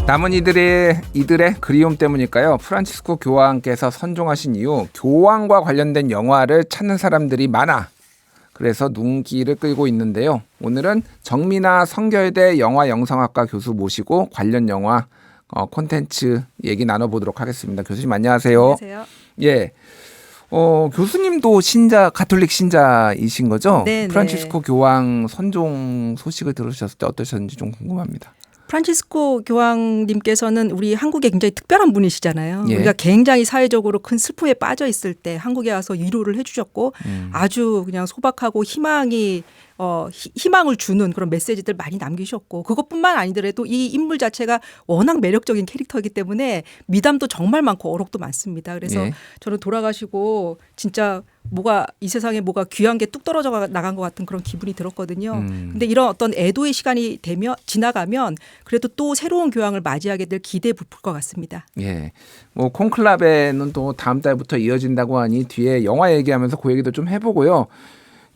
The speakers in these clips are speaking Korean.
남은 이들의 그리움 때문일까요? 프란치스코 교황께서 선종하신 이후 교황과 관련된 영화를 찾는 사람들이 많아. 그래서 눈길을 끌고 있는데요. 오늘은 정민아 성결대 영화영상학과 교수 모시고 관련 영화 콘텐츠 얘기 나눠보도록 하겠습니다. 교수님 안녕하세요. 안녕하세요. 예. 교수님도 가톨릭 신자이신 거죠? 네. 프란치스코 교황 선종 소식을 들으셨을 때 어떠셨는지 좀 궁금합니다. 프란치스코 교황님께서는 우리 한국에 굉장히 특별한 분이시잖아요. 예. 우리가 굉장히 사회적으로 큰 슬픔에 빠져 있을 때 한국에 와서 위로를 해주셨고 아주 그냥 소박하고 희망을 주는 그런 메시지들 많이 남기셨고 그것뿐만 아니더라도 이 인물 자체가 워낙 매력적인 캐릭터이기 때문에 미담도 정말 많고 어록도 많습니다. 그래서 예. 저는 돌아가시고 진짜 이 세상에 뭐가 귀한 게 뚝 떨어져 나간 것 같은 그런 기분이 들었거든요. 근데 이런 어떤 애도의 시간이 지나가면 그래도 또 새로운 교황을 맞이하게 될 기대에 부풀 것 같습니다. 예. 뭐 콘클라베는 또 다음 달부터 이어진다고 하니 뒤에 영화 얘기하면서 그 얘기도 좀 해보고요.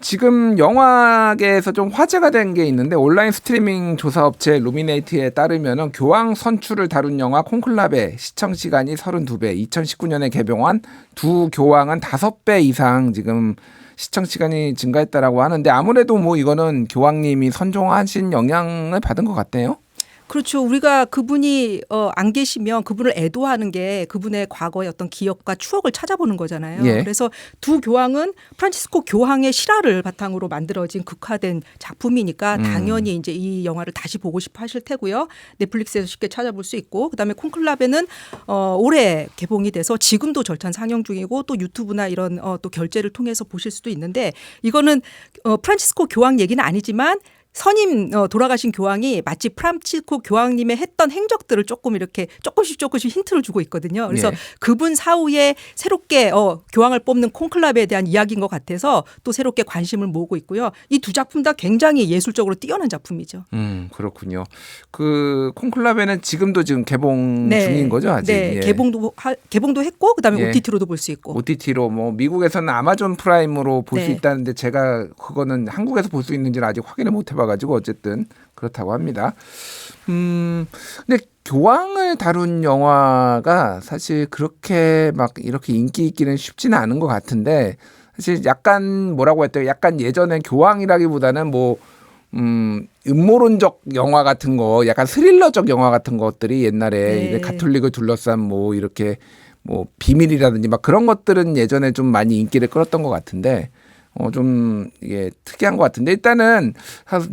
지금 영화계에서 좀 화제가 된 게 있는데 온라인 스트리밍 조사업체 루미네이트에 따르면 교황 선출을 다룬 영화 콘클라베 시청 시간이 32배, 2019년에 개봉한 두 교황은 5배 이상 지금 시청 시간이 증가했다라고 하는데 아무래도 뭐 이거는 교황님이 선종하신 영향을 받은 것 같네요. 그렇죠. 우리가 그분이 안 계시면 그분을 애도하는 게 그분의 과거의 어떤 기억과 추억을 찾아보는 거잖아요. 예. 그래서 두 교황은 프란치스코 교황의 실화를 바탕으로 만들어진 극화된 작품이니까 당연히 이제 이 영화를 다시 보고 싶어 하실 테고요. 넷플릭스에서 쉽게 찾아볼 수 있고 그다음에 콘클라베는 올해 개봉이 돼서 지금도 절찬 상영 중이고 또 유튜브나 이런 또 결제를 통해서 보실 수도 있는데 이거는 프란치스코 교황 얘기는 아니지만 선임 돌아가신 교황이 마치 프란치스코 교황님의 했던 행적들을 조금 이렇게 조금씩 힌트를 주고 있거든요. 그래서 네. 그분 사후에 새롭게 교황을 뽑는 콘클라베에 대한 이야기인 것 같아서 또 새롭게 관심을 모으고 있고요. 이 두 작품 다 굉장히 예술적으로 뛰어난 작품이죠. 그렇군요. 그 콘클라베는 지금 개봉 중인 거죠, 아직? 네, 예. 개봉도 했고 그다음에 예. OTT로도 볼 수 있고. OTT로 뭐 미국에서는 아마존 프라임으로 볼 수 네. 있다는데 제가 그거는 한국에서 볼 수 있는지는 아직 확인을 못 해봐가지고 어쨌든 그렇다고 합니다. 근데 교황을 다룬 영화가 사실 그렇게 막 이렇게 인기 있기는 쉽지는 않은 것 같은데 사실 약간 뭐라고 했대요? 약간 예전에 교황이라기보다는 뭐 음모론적 영화 같은 거, 약간 스릴러적 영화 같은 것들이 옛날에 이제 가톨릭을 둘러싼 뭐 이렇게 뭐 비밀이라든지 막 그런 것들은 예전에 좀 많이 인기를 끌었던 것 같은데 좀 이게 특이한 것 같은데 일단은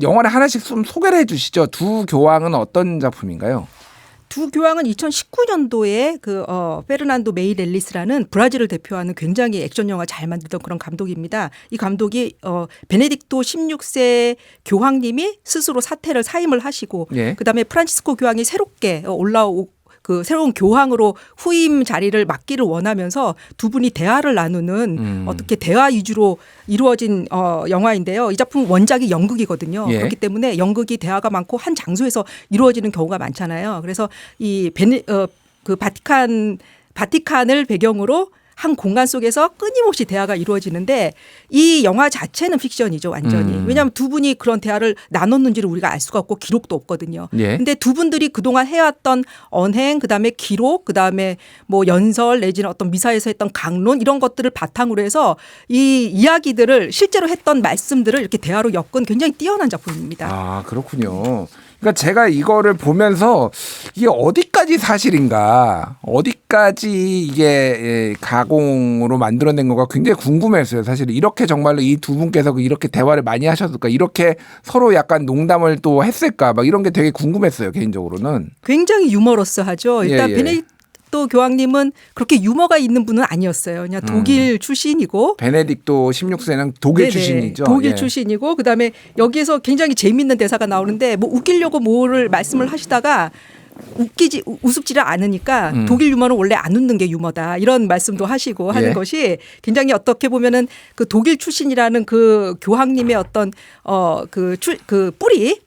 영화를 하나씩 좀 소개를 해주시죠. 두 교황은 어떤 작품인가요? 두 교황은 2019년도에 페르난도 메이렐리스라는 브라질을 대표하는 굉장히 액션 영화 잘 만들던 그런 감독입니다. 이 감독이 베네딕토 16세 교황님이 스스로 사임을 하시고 예. 그다음에 프란치스코 교황이 새롭게 그 새로운 교황으로 후임 자리를 맡기를 원하면서 두 분이 대화를 나누는 어떻게 대화 위주로 이루어진 영화인데요. 이 작품 원작이 연극이거든요. 예. 그렇기 때문에 연극이 대화가 많고 한 장소에서 이루어지는 경우가 많잖아요. 그래서 그 바티칸을 배경으로 한 공간 속에서 끊임없이 대화가 이루어지는데 이 영화 자체는 픽션이죠, 완전히. 왜냐하면 두 분이 그런 대화를 나눴는지를 우리가 알 수가 없고 기록도 없거든요. 그런데 두 분들이 그동안 해왔던 언행, 그다음에 기록, 그다음에 뭐 연설 내지는 어떤 미사에서 했던 강론 이런 것들을 바탕으로 해서 이 이야기들을 실제로 했던 말씀들을 이렇게 대화로 엮은 굉장히 뛰어난 작품입니다. 아, 그렇군요. 그러니까 제가 이거를 보면서 이게 어디까지 사실인가, 어디까지 이게 가공으로 만들어낸 거가 굉장히 궁금했어요. 사실 이렇게 정말로 이 두 분께서 이렇게 대화를 많이 하셨을까, 이렇게 서로 약간 농담을 또 했을까, 막 이런 게 되게 궁금했어요, 개인적으로는. 굉장히 유머러스하죠. 일단 예. 베네딕토 교황님은 그렇게 유머가 있는 분은 아니었어요. 그냥 독일 출신이고. 베네딕토 16세는 독일 출신이죠. 독일 출신이고 그다음에 여기에서 굉장히 재미있는 대사가 나오는데 뭐 웃기려고 뭐를 말씀을 하시다가 우습지를 않으니까 독일 유머는 원래 안 웃는 게 유머다 이런 말씀도 하시고 하는 것이 굉장히 어떻게 보면은 그 독일 출신이라는 그 교황님의 어떤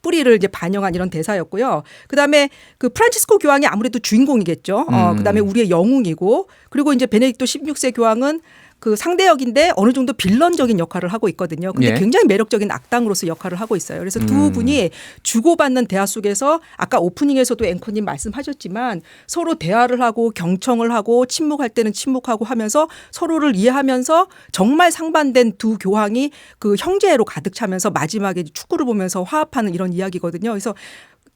뿌리를 이제 반영한 이런 대사였고요. 그다음에 그 프란치스코 교황이 아무래도 주인공이겠죠. 그다음에 우리의 영웅이고 그리고 이제 베네딕토 16세 교황은 그 상대 역인데 어느 정도 빌런적인 역할을 하고 있거든요. 근데 예. 굉장히 매력적인 악당으로서 역할을 하고 있어요. 그래서 두 분이 주고받는 대화 속에서 아까 오프닝에서도 앵커님 말씀하셨지만 서로 대화를 하고 경청을 하고 침묵할 때는 침묵하고 하면서 서로를 이해하면서 정말 상반된 두 교황이 그 형제로 가득 차면서 마지막에 축구를 보면서 화합하는 이런 이야기거든요. 그래서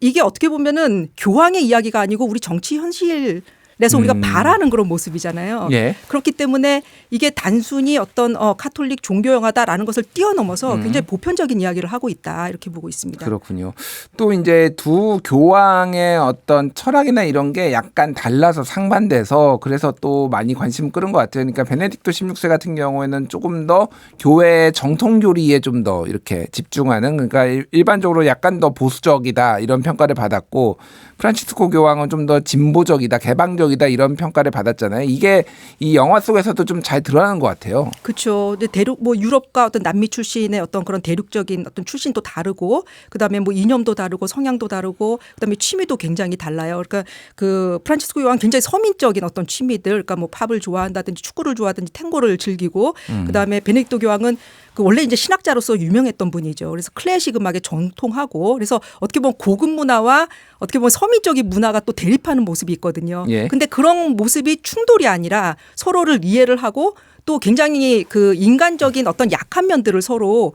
이게 어떻게 보면은 교황의 이야기가 아니고 우리 정치 현실에서 우리가 바라는 그런 모습이잖아요. 예. 그렇기 때문에 이게 단순히 어떤 카톨릭 종교 영화다라는 것을 뛰어넘어서 굉장히 보편적인 이야기를 하고 있다 이렇게 보고 있습니다. 그렇군요. 또 이제 두 교황의 어떤 철학이나 이런 게 약간 달라서 상반돼서 그래서 또 많이 관심 끌은 것 같아요. 그러니까 베네딕토 16세 같은 경우에는 조금 더 교회 정통 교리에 좀 더 이렇게 집중하는 그러니까 일반적으로 약간 더 보수적이다 이런 평가를 받았고 프란치스코 교황은 좀 더 진보적이다 개방적이다 이런 평가를 받았잖아요. 이게 이 영화 속에서도 좀 잘 드러나는 것 같아요. 그렇죠. 근데 대륙 뭐 유럽과 어떤 남미 출신의 어떤 그런 대륙적인 어떤 출신도 다르고 그다음에 뭐 이념도 다르고 성향도 다르고 그다음에 취미도 굉장히 달라요. 그러니까 그 프란치스코 요한 굉장히 서민적인 어떤 취미들 그러니까 뭐 팝을 좋아한다든지 축구를 좋아하든지 탱고를 즐기고 그다음에 베네딕토 교황은 그 원래 이제 신학자로서 유명했던 분이죠. 그래서 클래식 음악에 전통하고 그래서 어떻게 보면 고급 문화와 어떻게 보면 서민적인 문화가 또 대립하는 모습이 있거든요. 예. 근데 그런 모습이 충돌이 아니라 서로를 이해를 하고 또 굉장히 그 인간적인 어떤 약한 면들을 서로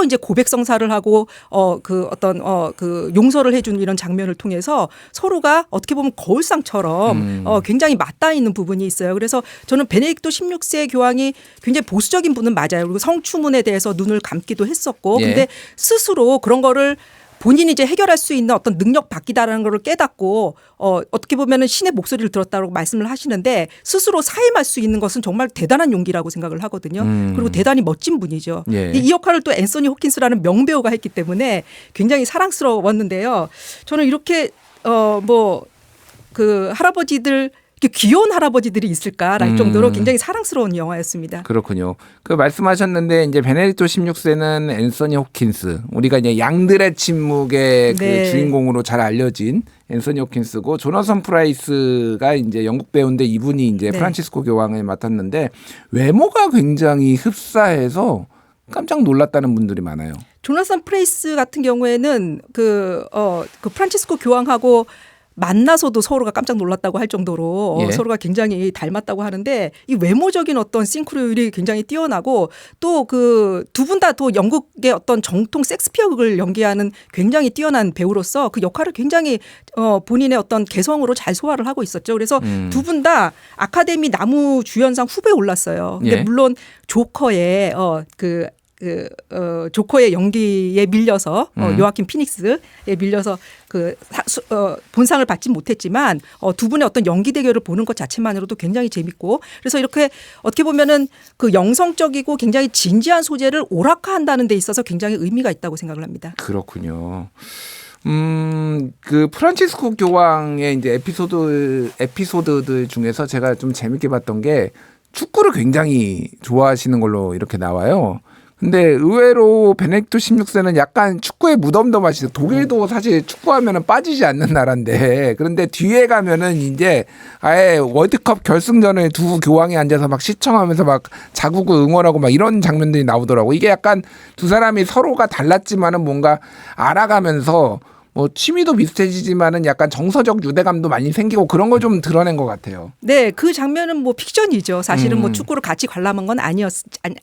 이제 고백성사를 하고 그 어떤 그 용서를 해주는 이런 장면을 통해서 서로가 어떻게 보면 거울상처럼 굉장히 맞닿아 있는 부분이 있어요. 그래서 저는 베네딕토 16세 교황이 굉장히 보수적인 분은 맞아요. 그리고 성추문에 대해서 눈을 감기도 했었고, 예. 근데 스스로 그런 거를 본인이 이제 해결할 수 있는 어떤 능력 밖이다라는 걸 깨닫고 어떻게 보면은 신의 목소리를 들었다고 말씀을 하시는데 스스로 사임할 수 있는 것은 정말 대단한 용기라고 생각을 하거든요. 그리고 대단히 멋진 분이죠. 예. 이 역할을 또 앤서니 호킨스라는 명배우가 했기 때문에 굉장히 사랑스러웠는데요. 저는 이렇게 뭐 그 할아버지들 이렇게 귀여운 할아버지들이 있을까랄 정도로 굉장히 사랑스러운 영화였습니다. 그렇군요. 그 말씀하셨는데 이제 베네딕토 16세는 앤서니 호킨스 우리가 이제 양들의 침묵의 그 네. 주인공으로 잘 알려진 앤서니 호킨스고 조너선 프라이스가 이제 영국 배우인데 이분이 이제 네. 프란치스코 교황을 맡았는데 외모가 굉장히 흡사해서 깜짝 놀랐다는 분들이 많아요. 조나산 프레이스 같은 경우에는 그 프란치스코 교황하고 만나서도 서로가 깜짝 놀랐다고 할 정도로 예. 서로가 굉장히 닮았다고 하는데 이 외모적인 어떤 싱크로율이 굉장히 뛰어나고 또 그 두 분 다 또 영국의 어떤 정통 섹스피어극을 연기하는 굉장히 뛰어난 배우로서 그 역할을 굉장히 본인의 어떤 개성으로 잘 소화를 하고 있었죠. 그래서 두 분 다 아카데미 나무 주연상 후보에 올랐어요. 근데 예. 물론 조커의 조커의 연기에 밀려서 요아킨 피닉스에 밀려서 본상을 받지 못했지만 두 분의 어떤 연기 대결을 보는 것 자체만으로도 굉장히 재밌고 그래서 이렇게 어떻게 보면은 그 영성적이고 굉장히 진지한 소재를 오락화한다는 데 있어서 굉장히 의미가 있다고 생각을 합니다. 그렇군요. 그 프란치스코 교황의 이제 에피소드들 중에서 제가 좀 재밌게 봤던 게 축구를 굉장히 좋아하시는 걸로 이렇게 나와요. 근데 의외로 베네딕토 16세는 약간 축구에 무덤덤 하시죠. 독일도 사실 축구하면은 빠지지 않는 나라인데 그런데 뒤에 가면은 이제 아예 월드컵 결승전을 두 교황이 앉아서 막 시청하면서 막 자국을 응원하고 막 이런 장면들이 나오더라고. 이게 약간 두 사람이 서로가 달랐지만은 뭔가 알아가면서 뭐 취미도 비슷해지지만은 약간 정서적 유대감도 많이 생기고 그런 걸 좀 드러낸 것 같아요. 네, 그 장면은 뭐 픽션이죠. 사실은 뭐 축구를 같이 관람한 건 아니었지만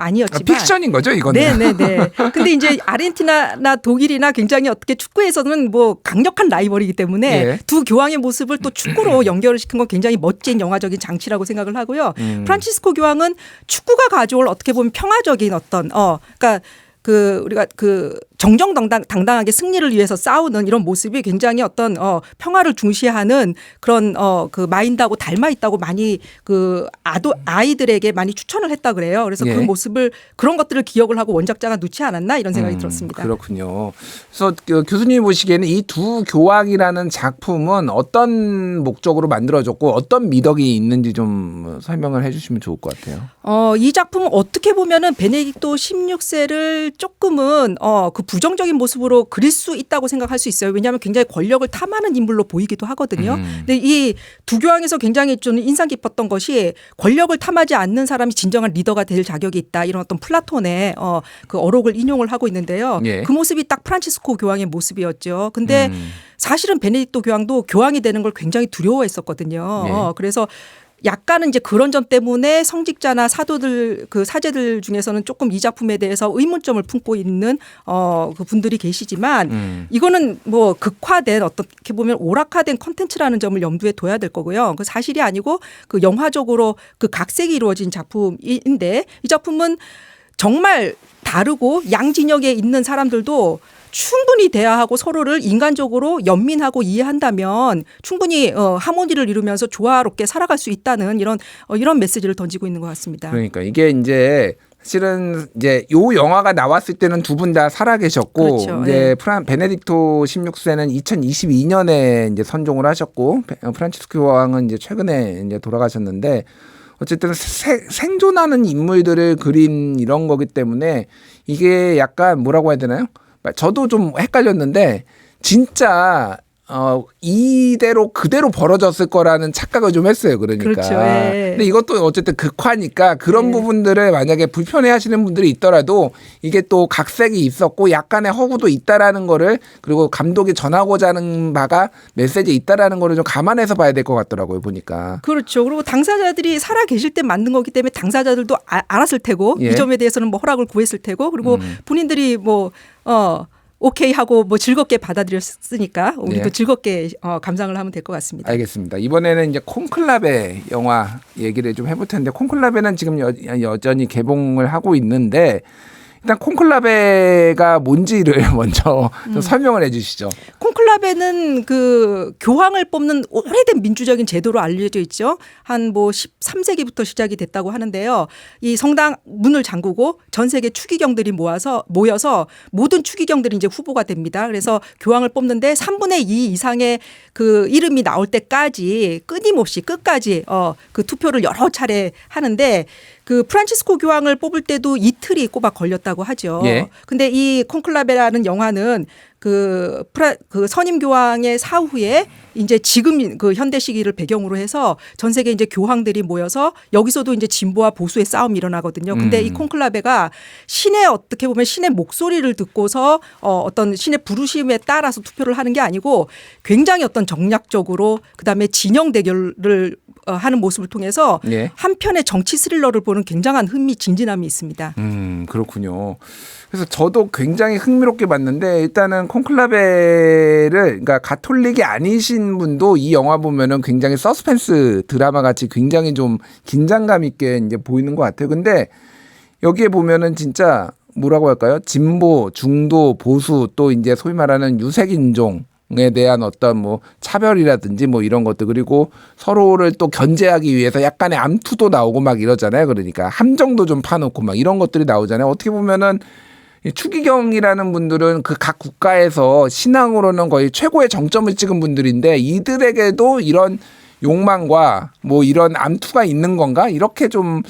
픽션인 거죠, 이거는. 네네네. 근데 이제 아르헨티나나 독일이나 굉장히 어떻게 축구에서는 뭐 강력한 라이벌이기 때문에 예. 두 교황의 모습을 또 축구로 연결을 시킨 건 굉장히 멋진 영화적인 장치라고 생각을 하고요. 프란치스코 교황은 축구가 가져올 어떻게 보면 평화적인 어떤 그러니까 그 우리가 그 정정당당하게 승리를 위해서 싸우는 이런 모습이 굉장히 어떤 평화를 중시하는 그런 그 마인드하고 닮아 있다고 많이 그 아이들에게 많이 추천을 했다 그래요. 그래서 예. 그 모습을 그런 것들을 기억을 하고 원작자가 놓지 않았나 이런 생각이 들었습니다. 그렇군요. 그래서 그 교수님 보시기에는 이 두 교황이라는 작품은 어떤 목적으로 만들어졌고 어떤 미덕이 있는지 좀 설명을 해주시면 좋을 것 같아요. 이 작품은 어떻게 보면은 베네딕토 16세를 조금은 그 부정적인 모습으로 그릴 수 있다고 생각할 수 있어요. 왜냐하면 굉장히 권력을 탐하는 인물로 보이기도 하거든요. 근데 이 두 교황에서 굉장히 좀 인상 깊었던 것이 권력을 탐하지 않는 사람이 진정한 리더가 될 자격이 있다. 이런 어떤 플라톤의 그 어록을 인용을 하고 있는데요. 예. 그 모습이 딱 프란치스코 교황의 모습이었죠. 근데 사실은 베네딕토 교황도 교황이 되는 걸 굉장히 두려워했었거든요. 예. 그래서 약간은 이제 그런 점 때문에 성직자나 사도들 그 사제들 중에서는 조금 이 작품에 대해서 의문점을 품고 있는 그 분들이 계시지만 이거는 뭐 극화된 어떻게 보면 오락화된 콘텐츠라는 점을 염두에 둬야 될 거고요. 그 사실이 아니고 그 영화적으로 그 각색이 이루어진 작품인데 이 작품은 정말 다르고 양진영에 있는 사람들도 충분히 대화하고 서로를 인간적으로 연민하고 이해한다면 충분히 하모니를 이루면서 조화롭게 살아갈 수 있다는 이런 메시지를 던지고 있는 것 같습니다. 그러니까 이게 이제 실은 이제 요 영화가 나왔을 때는 두 분 다 살아 계셨고 그렇죠. 이제 베네딕토 16세는 2022년에 이제 선종을 하셨고 프란치스코 교황은 이제 최근에 이제 돌아가셨는데 어쨌든 생존하는 인물들을 그린 이런 거기 때문에 이게 약간 뭐라고 해야 되나요? 저도 좀 헷갈렸는데 진짜 이대로 그대로 벌어졌을 거라는 착각을 좀 했어요. 그러니까. 그렇죠. 예. 근데 이것도 어쨌든 극화니까 그런 예. 부분들을 만약에 불편해하시는 분들이 있더라도 이게 또 각색이 있었고 약간의 허구도 있다라는 거를 그리고 감독이 전하고자 하는 바가 메시지 있다라는 거를 좀 감안해서 봐야 될 것 같더라고요. 보니까. 그렇죠. 그리고 당사자들이 살아 계실 때 만든 거기 때문에 당사자들도 알았을 테고 예. 이 점에 대해서는 뭐 허락을 구했을 테고 그리고 본인들이 오케이 하고 뭐 즐겁게 받아들였으니까 우리도 예. 즐겁게 감상을 하면 될 것 같습니다. 알겠습니다. 이번에는 이제 콘클라베 영화 얘기를 좀 해볼 텐데 콘클라베는 지금 여전히 개봉을 하고 있는데 일단 콘클라베가 뭔지를 먼저 좀 설명을 해 주시죠. 콘클라베는 그 교황을 뽑는 오래된 민주적인 제도로 알려져 있죠. 한 뭐 13세기부터 시작이 됐다고 하는데요. 이 성당 문을 잠그고 전 세계 추기경들이 모여서 모든 추기경들이 이제 후보가 됩니다. 그래서 교황을 뽑는데 3분의 2 이상의 그 이름이 나올 때까지 끊임없이 끝까지 그 투표를 여러 차례 하는데 그 프란치스코 교황을 뽑을 때도 이틀이 꼬박 걸렸다고 하죠. 예. 근데 이 콘클라베라는 영화는 그 선임 교황의 사후에 이제 지금 그 현대 시기를 배경으로 해서 전 세계 이제 교황들이 모여서 여기서도 이제 진보와 보수의 싸움이 일어나거든요. 근데 이 콘클라베가 신의 어떻게 보면 신의 목소리를 듣고서 어떤 신의 부르심에 따라서 투표를 하는 게 아니고 굉장히 어떤 정략적으로 그다음에 진영 대결을 하는 모습을 통해서 예. 한편의 정치 스릴러를 보는 굉장한 흥미진진함이 있습니다. 그렇군요. 그래서 저도 굉장히 흥미롭게 봤는데 일단은 콘클라베를 그러니까 가톨릭이 아니신 분도 이 영화 보면은 굉장히 서스펜스 드라마 같이 굉장히 좀 긴장감 있게 이제 보이는 것 같아요. 근데 여기에 보면은 진짜 뭐라고 할까요? 진보, 중도, 보수 또 이제 소위 말하는 유색인종 에 대한 어떤 뭐 차별이라든지 뭐 이런 것들 그리고 서로를 또 견제하기 위해서 약간의 암투도 나오고 막 이러잖아요. 그러니까 함정도 좀 파놓고 막 이런 것들이 나오잖아요. 어떻게 보면은 추기경이라는 분들은 그 각 국가에서 신앙으로는 거의 최고의 정점을 찍은 분들인데 이들에게도 이런 욕망과 뭐 이런 암투가 있는 건가 이렇게 좀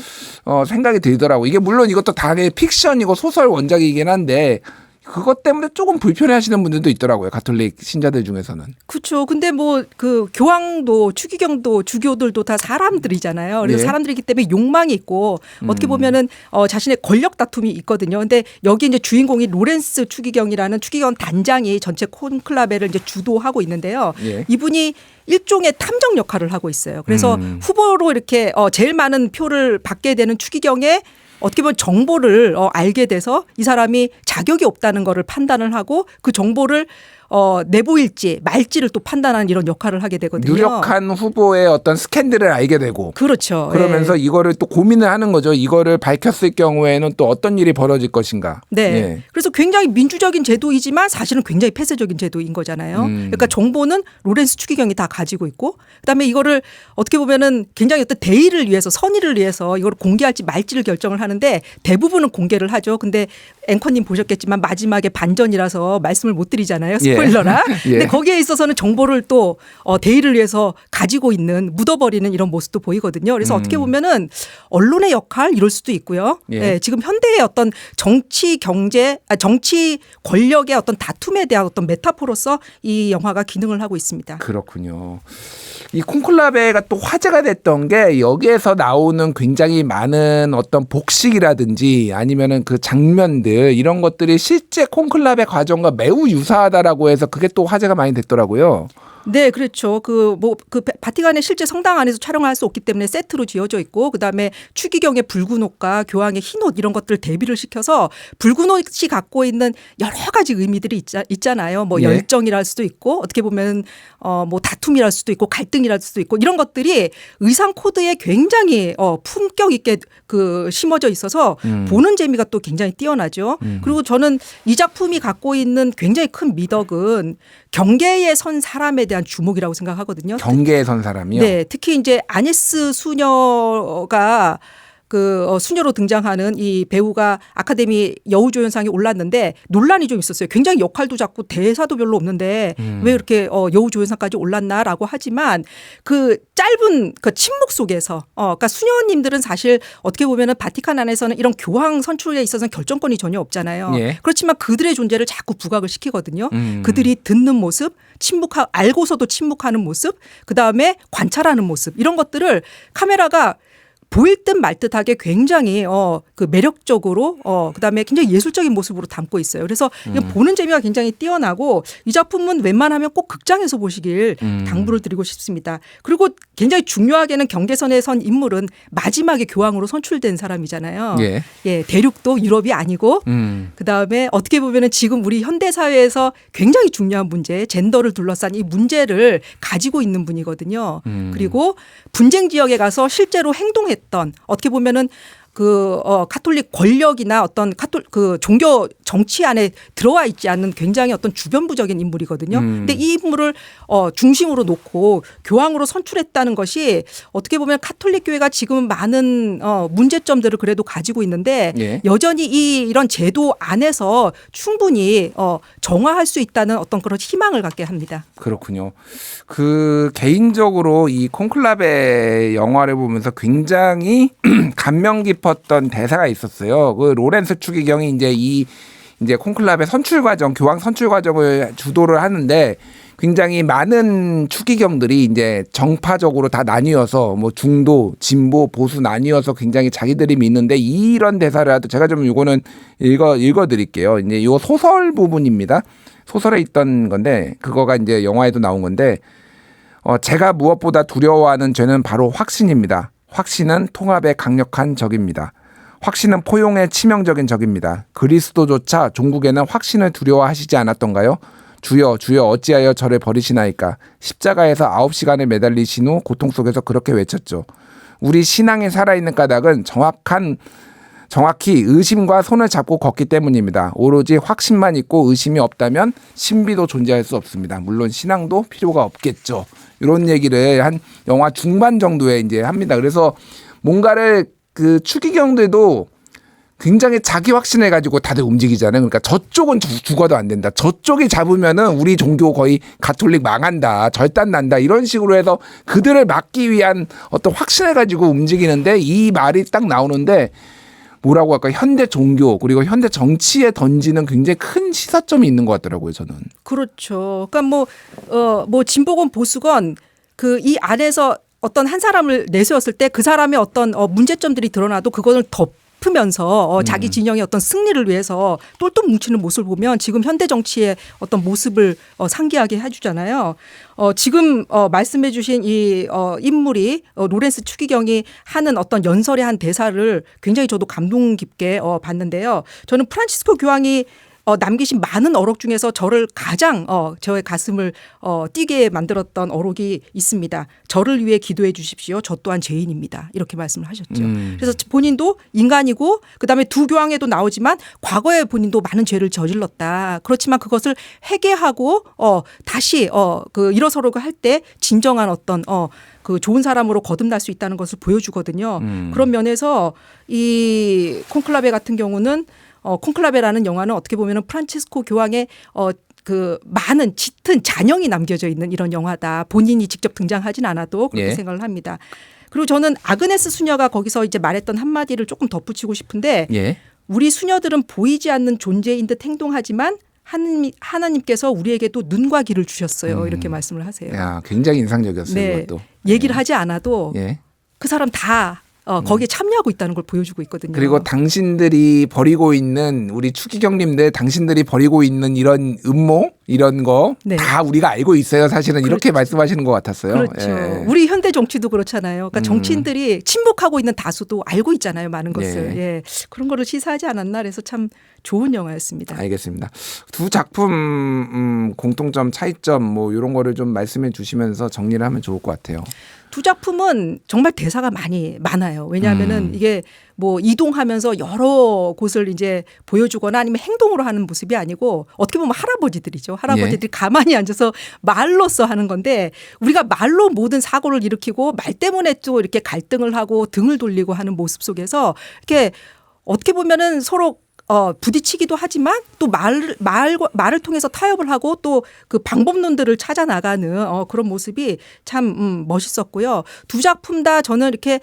생각이 들더라고. 이게 물론 이것도 당연히 픽션이고 소설 원작이긴 한데 그것 때문에 조금 불편해하시는 분들도 있더라고요. 가톨릭 신자들 중에서는. 그렇죠. 근데 뭐 그 교황도 추기경도 주교들도 다 사람들이잖아요. 그래서 네. 사람들이기 때문에 욕망이 있고 어떻게 보면은 자신의 권력 다툼이 있거든요. 근데 여기 이제 주인공이 로렌스 추기경이라는 추기경 단장이 전체 콘클라베를 이제 주도하고 있는데요. 예. 이분이 일종의 탐정 역할을 하고 있어요. 그래서 후보로 이렇게 제일 많은 표를 받게 되는 추기경의 어떻게 보면 정보를 알게 돼서 이 사람이 자격이 없다는 거를 판단을 하고 그 정보를 내보일지 말지를 또 판단하는 이런 역할을 하게 되거든요. 유력한 후보의 어떤 스캔들을 알게 되고 그렇죠. 그러면서 예. 이거를 또 고민을 하는 거죠. 이거를 밝혔을 경우에는 또 어떤 일이 벌어질 것인가. 네. 예. 그래서 굉장히 민주적인 제도이지만 사실은 굉장히 폐쇄적인 제도인 거잖아요. 그러니까 정보는 로렌스 추기경이 다 가지고 있고 그다음에 이거를 어떻게 보면은 굉장히 어떤 대의를 위해서 선의를 위해서 이걸 공개할지 말지를 결정을 하는데 대부분은 공개를 하죠. 근데 앵커님 보셨겠지만 마지막에 반전이라서 말씀을 못 드리잖아요. 스포일러라. 예. 근데 거기에 있어서는 정보를 또 대의를 위해서 가지고 있는 묻어버리는 이런 모습도 보이거든요. 그래서 어떻게 보면은 언론의 역할 이럴 수도 있고요. 예. 네, 지금 현대의 어떤 정치 권력의 어떤 다툼에 대한 어떤 메타포로서 이 영화가 기능을 하고 있습니다. 그렇군요. 이 콘클라베가 또 화제가 됐던 게 여기에서 나오는 굉장히 많은 어떤 복식이라든지 아니면은 그 장면들 이런 것들이 실제 콘클라베 과정과 매우 유사하다라고 해서 그게 또 화제가 많이 됐더라고요. 네, 그렇죠. 그 바티칸의 실제 성당 안에서 촬영을 할 수 없기 때문에 세트로 지어져 있고, 그 다음에 추기경의 붉은 옷과 교황의 흰 옷 이런 것들 대비를 시켜서 붉은 옷이 갖고 있는 여러 가지 의미들이 있잖아요. 뭐 예. 열정이랄 수도 있고, 어떻게 보면 뭐 다툼이랄 수도 있고, 갈등이랄 수도 있고, 이런 것들이 의상 코드에 굉장히 품격 있게 심어져 있어서 보는 재미가 또 굉장히 뛰어나죠. 그리고 저는 이 작품이 갖고 있는 굉장히 큰 미덕은 경계에 선 사람에 대한 주목이라고 생각하거든요. 경계에 선 사람이요. 네, 특히 이제 아네스 수녀가 수녀로 등장하는 이 배우가 아카데미 여우조연상에 올랐는데 논란이 좀 있었어요. 굉장히 역할도 작고 대사도 별로 없는데 왜 이렇게 여우조연상까지 올랐나라고 하지만 그 짧은 그 침묵 속에서 그러니까 수녀님들은 사실 어떻게 보면은 바티칸 안에서는 이런 교황 선출에 있어서는 결정권이 전혀 없잖아요. 예. 그렇지만 그들의 존재를 자꾸 부각을 시키거든요. 그들이 듣는 모습, 알고서도 침묵하는 모습, 그 다음에 관찰하는 모습 이런 것들을 카메라가 보일 듯 말 듯하게 굉장히 매력적으로 그다음에 굉장히 예술적인 모습으로 담고 있어요. 그래서 보는 재미가 굉장히 뛰어나고 이 작품은 웬만하면 꼭 극장에서 보시길 당부를 드리고 싶습니다. 그리고 굉장히 중요하게는 경계선에 선 인물은 마지막에 교황으로 선출된 사람이잖아요. 예. 예, 대륙도 유럽이 아니고 그다음에 어떻게 보면은 지금 우리 현대 사회에서 굉장히 중요한 문제, 젠더를 둘러싼 이 문제를 가지고 있는 분이거든요. 그리고 분쟁 지역에 가서 실제로 행동했던 어떻게 보면은 가톨릭 권력이나 어떤 종교 정치 안에 들어와 있지 않는 굉장히 어떤 주변부적인 인물이거든요. 근데 이 인물을 중심으로 놓고 교황으로 선출했다는 것이 어떻게 보면 가톨릭 교회가 지금 많은 문제점들을 그래도 가지고 있는데 예. 여전히 이런 제도 안에서 충분히 정화할 수 있다는 어떤 그런 희망을 갖게 합니다. 그렇군요. 개인적으로 이 콘클라베 영화를 보면서 굉장히 감명 깊었던 대사가 있었어요. 로렌스 추기경이 이제 콘클라베 선출 과정, 교황 선출 과정을 주도를 하는데 굉장히 많은 추기경들이 이제 정파적으로 다 나뉘어서 뭐 중도, 진보, 보수 나뉘어서 굉장히 자기들이 믿는데 이런 대사라도 제가 좀 이거는 읽어드릴게요. 이제 요 소설 부분입니다. 소설에 있던 건데 그거가 이제 영화에도 나온 건데 제가 무엇보다 두려워하는 죄는 바로 확신입니다. 확신은 통합의 강력한 적입니다. 확신은 포용의 치명적인 적입니다. 그리스도조차 종국에는 확신을 두려워하시지 않았던가요? 주여 주여 어찌하여 저를 버리시나이까. 십자가에서 9시간을 매달리신 후 고통 속에서 그렇게 외쳤죠. 우리 신앙에 살아있는 까닭은 정확히 의심과 손을 잡고 걷기 때문입니다. 오로지 확신만 있고 의심이 없다면 신비도 존재할 수 없습니다. 물론 신앙도 필요가 없겠죠. 이런 얘기를 한 영화 중반 정도에 이제 합니다. 그래서 뭔가를 추기경들도 굉장히 자기 확신해 가지고 다들 움직이잖아요. 그러니까 저쪽은 죽어도 안 된다. 저쪽이 잡으면은 우리 종교 거의 가톨릭 망한다. 절단 난다. 이런 식으로 해서 그들을 막기 위한 어떤 확신해 가지고 움직이는데 이 말이 딱 나오는데 뭐라고 할까? 현대 종교 그리고 현대 정치에 던지는 굉장히 큰 시사점이 있는 것 같더라고요, 저는. 그렇죠. 그러니까 뭐 진보건 보수건 이 안에서 어떤 한 사람을 내세웠을 때 그 사람의 어떤 문제점들이 드러나도 그것을 덮으면서 자기 진영의 어떤 승리를 위해서 똘똘 뭉치는 모습을 보면 지금 현대 정치의 어떤 모습을 상기하게 해주잖아요. 지금 말씀해 주신 이 인물이 로렌스 추기경이 하는 어떤 연설의 한 대사를 굉장히 저도 감동 깊게 봤는데요. 저는 프란치스코 교황이 남기신 많은 어록 중에서 저를 가장 저의 가슴을 뛰게 만들었던 어록이 있습니다. 저를 위해 기도해 주십시오. 저 또한 죄인입니다. 이렇게 말씀을 하셨죠. 그래서 본인도 인간이고 그다음에 두 교황에도 나오지만 과거에 본인도 많은 죄를 저질렀다. 그렇지만 그것을 회개하고 다시 일어서려고 할 때 진정한 어떤 좋은 사람으로 거듭날 수 있다는 것을 보여주거든요. 그런 면에서 이 콘클라베 같은 경우는 콘클라베라는 영화는 어떻게 보면은 프란체스코 교황의 그 많은 짙은 잔영이 남겨져 있는 이런 영화다. 본인이 직접 등장하진 않아도 그렇게 예. 생각을 합니다. 그리고 저는 아그네스 수녀가 거기서 이제 말했던 한마디를 조금 덧붙이고 싶은데 예. 우리 수녀들은 보이지 않는 존재인 듯 행동하지만 하나님께서 우리에게도 눈과 귀를 주셨어요. 이렇게 말씀을 하세요. 야, 굉장히 인상적이었어요. 네. 이것도. 얘기를 하지 않아도 예. 그 사람 다 거기에 참여하고 있다는 걸 보여주고 있거든요. 그리고 당신들이 버리고 있는 우리 추기경님들 당신들이 버리고 있는 이런 음모 이런 거 다 네. 우리가 알고 있어요. 사실은 이렇게 말씀하시는 것 같았어요. 그렇죠. 예. 우리 현대 정치도 그렇잖아요. 그러니까 정치인들이 침묵하고 있는 다수도 알고 있잖아요. 많은 것을. 네. 예. 그런 거를 시사하지 않았나 그래서 참 좋은 영화였습니다. 알겠습니다. 두 작품 공통점, 차이점 뭐 이런 거를 좀 말씀해 주시면서 정리를 하면 좋을 것 같아요. 두 작품은 정말 대사가 많아요. 왜냐하면은 이게 뭐 이동하면서 여러 곳을 이제 보여주거나 아니면 행동으로 하는 모습이 아니고 어떻게 보면 할아버지들이죠. 할아버지들이 가만히 앉아서 말로써 하는 건데 우리가 말로 모든 사고를 일으키고 말 때문에 또 이렇게 갈등을 하고 등을 돌리고 하는 모습 속에서 이렇게 어떻게 보면은 서로 부딪히기도 하지만 또 말을 통해서 타협을 하고 또 그 방법론들을 찾아 나가는 그런 모습이 참 멋있었고요. 두 작품 다 저는 이렇게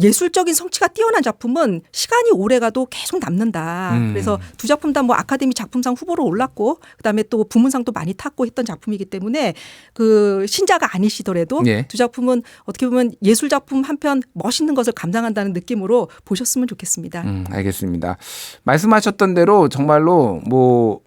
예술적인 성취가 뛰어난 작품은 시간이 오래가도 계속 남는다. 그래서 두 작품 다 뭐 아카데미 작품상 후보로 올랐고 그다음에 또 부문상도 많이 탔고 했던 작품이기 때문에 그 신자가 아니시더라도 예. 두 작품은 어떻게 보면 예술 작품 한 편 멋있는 것을 감상한다는 느낌으로 보셨으면 좋겠습니다. 알겠습니다. 말씀하셨던 대로 정말로 뭐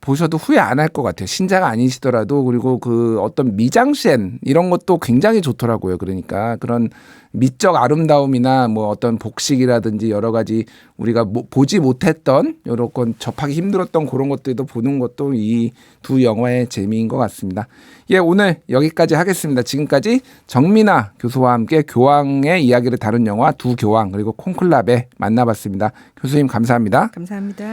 보셔도 후회 안 할 것 같아요. 신자가 아니시더라도 그리고 그 어떤 미장센 이런 것도 굉장히 좋더라고요. 그러니까 그런 미적 아름다움이나 뭐 어떤 복식이라든지 여러 가지 우리가 보지 못했던 여러 건 접하기 힘들었던 그런 것들도 보는 것도 이 두 영화의 재미인 것 같습니다. 예, 오늘 여기까지 하겠습니다. 지금까지 정민아 교수와 함께 교황의 이야기를 다룬 영화 두 교황 그리고 콘클라베 만나봤습니다. 교수님 감사합니다. 감사합니다.